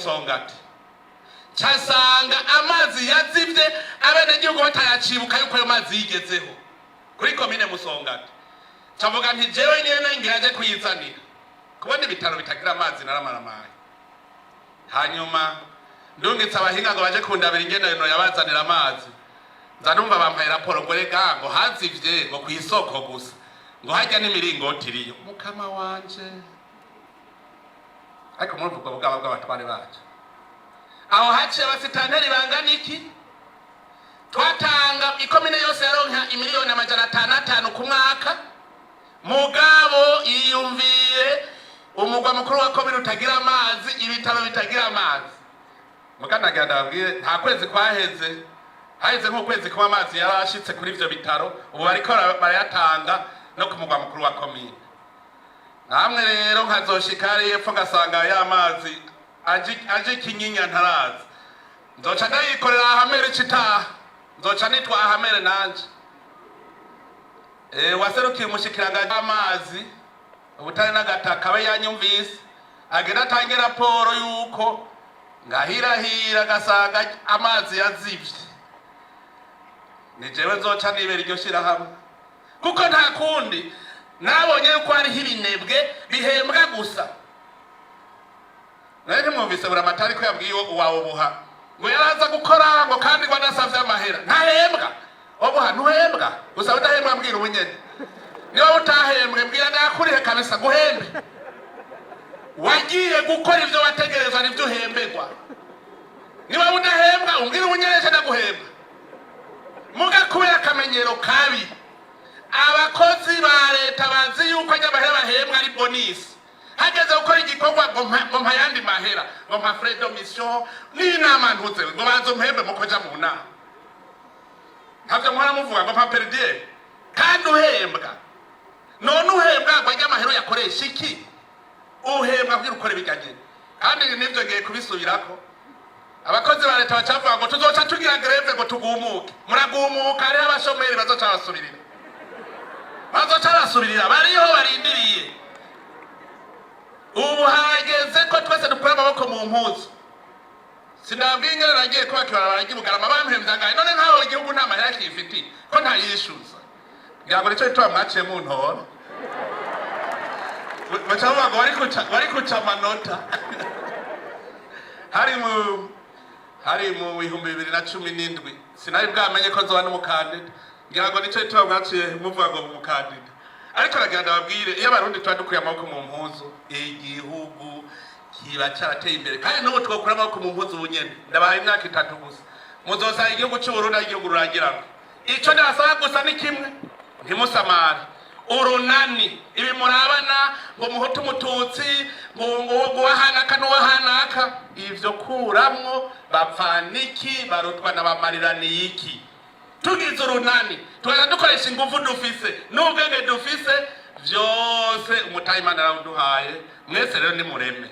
musongati casanga amazi yazivye abenegihugu batayacibuka yuko ayo mazi yigezeho kuri komine Musongati. Cavuga nti jewe nyene ngiraje kuyizanira kubona ibitaro bitagira amazi naramaramaye. Hanyuma ndungitse abahinga ngo baje kundabira ingene yabazanira amazi. Nza numva bampaye raporo ngo rega ngo hazivye ngo kwisoko gusa ngo hajya n'imiringoti iriyo. Mukama wanje ariko muri ubwo bwabo bw'abatware bacu aho haciye abasitanteri bangana iki twatanga ikomine yose yaronka imiliyoni 500 ku mwaka. Mugabo iyumviye umugwa mukuru wa komine utagira amazi, ibitaro bitagira amazi. Mukandaganda babwiye nta kwezi kwaheze haheze nk'ukwezi kwa amazi yarashitse kuri ivyo bitaro, ubu bariko barayatanga no ku mugwa mukuru wa komine. Namwe rero nkazoshikari yepfo ngasanga ya mazi aje Kinyinya ntarazi, nzoca ndayikorera ahamere citaha, nzoca nitwa ahamere nanje. Waserukiye umushikiranga amazi ubutare n'agataka abe yanyumvise agenda atange raporo yuko ngahirahira gasanga amazi yazivye. Ni jewe nzoca nibera iryo shirahamwe kuko nta kundi nabonye yuko hariho ibinebwe bihembwa gusa. Nari mwumvise buramatari ko yabwiye uwawe buha ngo yaraza gukora ngo kandi ngo nasavye amahera ntahembwa. Obuha ntuhembwa gusa udahembwa mbwira ubunyene niba utahembwe mbwira ndakurihe kabisa guhembe. Wagiye gukora ivyo wategerezwa nivyo uhembegwa. Niba udahembwa umbwira ubunyene ndaguhembwa. Mugakubera akamenyero kabi. Abakozi ba leta bazi yuko nyamahera bahembwa ari bonus. Hageze gukora igikorwa ngo mpayandi mahera ngo mpa frais de mission ni nama ntuze ngo bazo mpembe mukoja mu nama. Havyo mwana muvuga ngo mpa perdier kandi uhembwa. None uhembwa ngo ajya mahero yakoresha iki? Uhembwa kugira ukore bijanye. Kandi nivyo ngiye kubisubirako. Abakozi ba leta bacavuga ngo tuzoca tugira greve ngo tugumuke. Muragumuka ari abashomeri bazoca basubirira. Bazoca basubirira bariho barindiriye. Ubu hageze ko twese dukura amaboko mu mpuzu. Sinabwiye ngere nagiye kwakira baragibugarama bampemvyangaye none nkaho igihugu nta mahera kifiti ko ntayishuza. Ngira nico itwa mwaciye mu ntoro. Bacavuga ngo bari kuca amanota. Hari mu 2017 sinari bwamenye ko nzoba n'umukandida. Ngira ngo nico itwa mwaciye muvuga ngo umukandida. Ariko ragenda babwire iyo abarundi twadukuye amaboko mu mpuzu igihugu kiba cyarateye imbere kandi n'ubu twakura amaboko mu mpuzu ubunyene ndabahaye imyaka 3 gusa muzosa igihugu cy'u Burundi igihugu rurangiramo. Ico ndasaba gusa ni kimwe ntimusamare urunani ibi murabana ngo muhutu mututsi ngo wahanaka n'uwahanaka ivyo kuramwo bapfaniki barutwa n'abamarirani iki. Tugize urunani tuza dukoresha inguvu dufise n'ubwenge dufise vyose Umutahe imana yarawuduhaye. Mwese rero ni mureme.